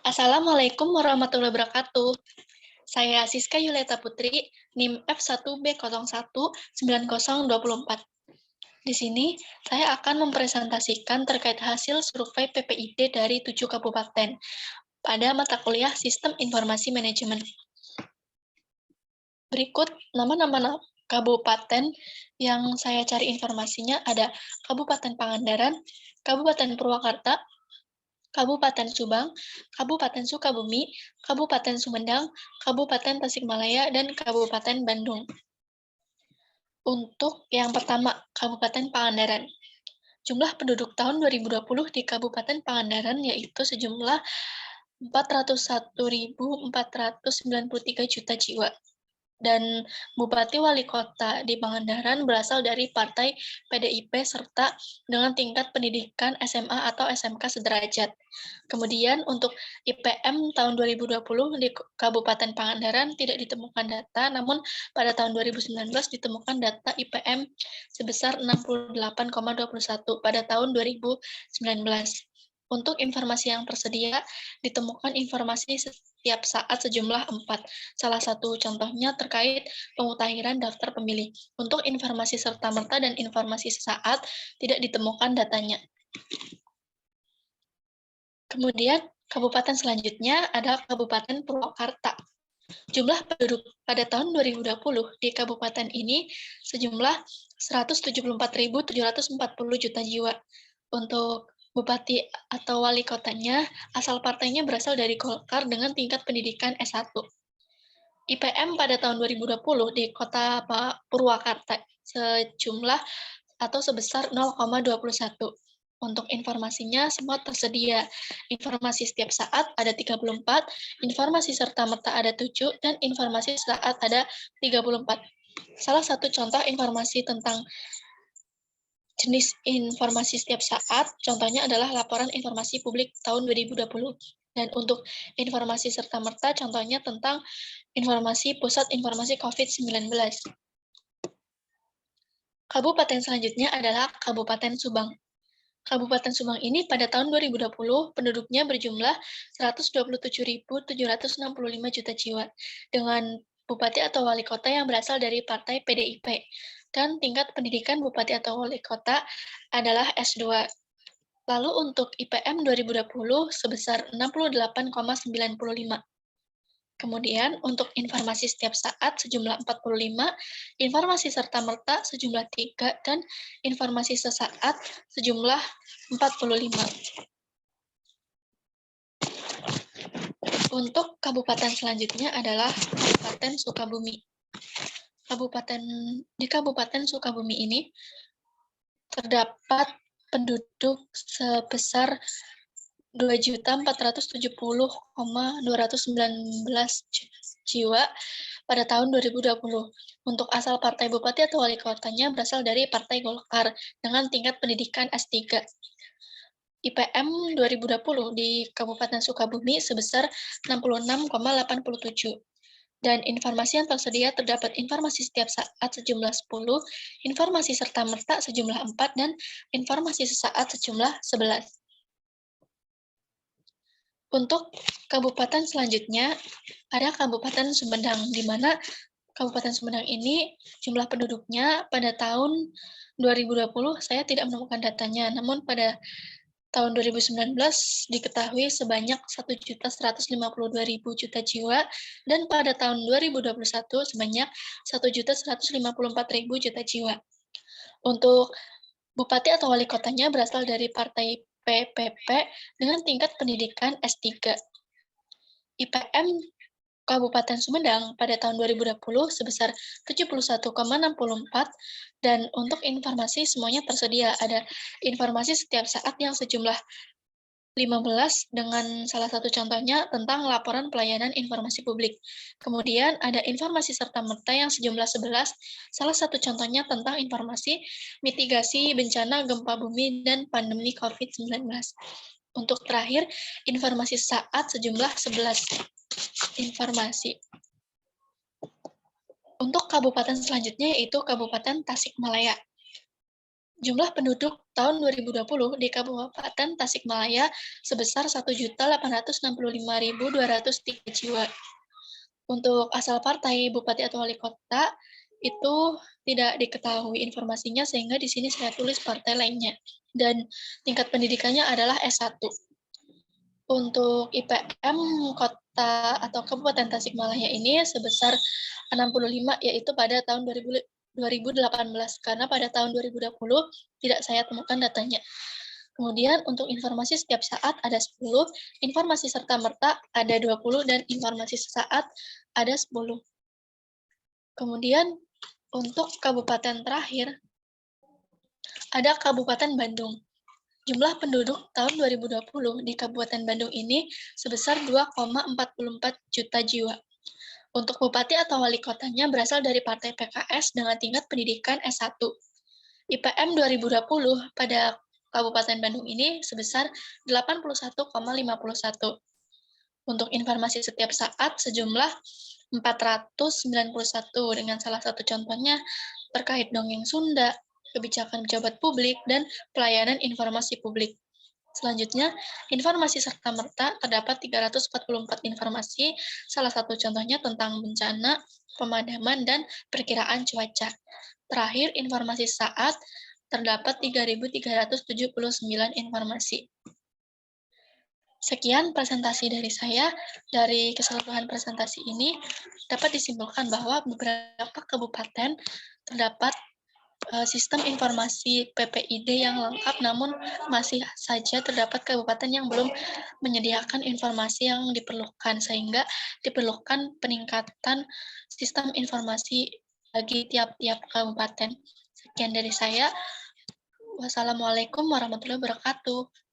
Assalamualaikum warahmatullahi wabarakatuh. Saya Siska Yuleta Putri, NIM F1B019024. Di sini, saya akan mempresentasikan terkait hasil survei PPID dari 7 kabupaten pada mata kuliah Sistem Informasi Manajemen. Berikut nama-nama kabupaten yang saya cari informasinya ada Kabupaten Pangandaran, Kabupaten Purwakarta, Kabupaten Subang, Kabupaten Sukabumi, Kabupaten Sumedang, Kabupaten Tasikmalaya, dan Kabupaten Bandung. Untuk yang pertama, Kabupaten Pangandaran. Jumlah penduduk tahun 2020 di Kabupaten Pangandaran yaitu sejumlah 401.493 juta jiwa. Dan Bupati Wali Kota di Pangandaran berasal dari Partai PDIP serta dengan tingkat pendidikan SMA atau SMK sederajat. Kemudian untuk IPM tahun 2020 di Kabupaten Pangandaran tidak ditemukan data, namun pada tahun 2019 ditemukan data IPM sebesar 68,21 pada tahun 2019. Untuk informasi yang tersedia, ditemukan informasi setiap saat sejumlah 4. Salah satu contohnya terkait pemutahiran daftar pemilih. Untuk informasi serta-merta dan informasi sesaat, tidak ditemukan datanya. Kemudian, kabupaten selanjutnya ada Kabupaten Purwakarta. Jumlah penduduk pada tahun 2020 di kabupaten ini sejumlah 174.740 juta jiwa. Untuk bupati atau wali kotanya, asal partainya berasal dari Golkar dengan tingkat pendidikan S1. IPM pada tahun 2020 di kota Purwakarta sejumlah atau sebesar 0,21. Untuk informasinya, semua tersedia. Informasi setiap saat ada 34, informasi serta-merta ada 7, dan informasi saat ada 34. Salah satu contoh informasi tentang jenis informasi setiap saat, contohnya adalah laporan informasi publik tahun 2020. Dan untuk informasi serta-merta, contohnya tentang informasi Pusat Informasi COVID-19. Kabupaten selanjutnya adalah Kabupaten Subang. Kabupaten Subang ini pada tahun 2020 penduduknya berjumlah 127.765 juta jiwa dengan bupati atau wali kota yang berasal dari Partai PDIP. Dan tingkat pendidikan bupati atau wali kota adalah S2. Lalu untuk IPM 2020 sebesar 68,95. Kemudian untuk informasi setiap saat sejumlah 45, informasi serta-merta sejumlah 3, dan informasi sesaat sejumlah 45. Untuk kabupaten selanjutnya adalah Kabupaten Sukabumi. Di Kabupaten Sukabumi ini terdapat penduduk sebesar 2.470.219 jiwa pada tahun 2020. Untuk asal partai bupati atau wali kotanya berasal dari Partai Golkar dengan tingkat pendidikan S3. IPM 2020 di Kabupaten Sukabumi sebesar 66,87. Dan informasi yang tersedia terdapat informasi setiap saat sejumlah 10, informasi serta-merta sejumlah 4, dan informasi sesaat sejumlah 11. Untuk kabupaten selanjutnya, ada Kabupaten Sumedang, di mana Kabupaten Sumedang ini jumlah penduduknya pada tahun 2020 saya tidak menemukan datanya, namun pada tahun 2019 diketahui sebanyak 1.152.000 juta jiwa, dan pada tahun 2021 sebanyak 1.154.000 juta jiwa. Untuk bupati atau wali kotanya berasal dari Partai PPP dengan tingkat pendidikan S3. IPM Kabupaten Sumedang pada tahun 2020 sebesar 71,64, dan untuk informasi semuanya tersedia. Ada informasi setiap saat yang sejumlah 15 dengan salah satu contohnya tentang laporan pelayanan informasi publik. Kemudian ada informasi serta-merta yang sejumlah 11, salah satu contohnya tentang informasi mitigasi bencana gempa bumi dan pandemi COVID-19. Untuk terakhir, informasi saat sejumlah 11 informasi. Untuk kabupaten selanjutnya yaitu Kabupaten Tasikmalaya. Jumlah penduduk tahun 2020 di Kabupaten Tasikmalaya sebesar 1.865.203 jiwa. Untuk asal partai, bupati atau wali kota itu tidak diketahui informasinya sehingga di sini saya tulis partai lainnya. Dan tingkat pendidikannya adalah S1. Untuk IPM kota atau Kabupaten Tasikmalaya ini sebesar 65 yaitu pada tahun 2018 karena pada tahun 2020 tidak saya temukan datanya. Kemudian untuk informasi setiap saat ada 10, informasi serta-merta ada 20, dan informasi sesaat ada 10. Kemudian untuk kabupaten terakhir, ada Kabupaten Bandung. Jumlah penduduk tahun 2020 di Kabupaten Bandung ini sebesar 2,44 juta jiwa. Untuk bupati atau wali kotanya berasal dari Partai PKS dengan tingkat pendidikan S1. IPM 2020 pada Kabupaten Bandung ini sebesar 81,51. Untuk informasi setiap saat sejumlah 491 dengan salah satu contohnya terkait dongeng Sunda, kebijakan pejabat publik, dan pelayanan informasi publik. Selanjutnya, informasi serta-merta terdapat 344 informasi, salah satu contohnya tentang bencana, pemadaman, dan perkiraan cuaca. Terakhir, informasi saat terdapat 3.379 informasi. Sekian presentasi dari saya. Dari keseluruhan presentasi ini dapat disimpulkan bahwa beberapa kabupaten terdapat sistem informasi PPID yang lengkap, namun masih saja terdapat kabupaten yang belum menyediakan informasi yang diperlukan, sehingga diperlukan peningkatan sistem informasi bagi tiap-tiap kabupaten. Sekian dari saya. Wassalamualaikum warahmatullahi wabarakatuh.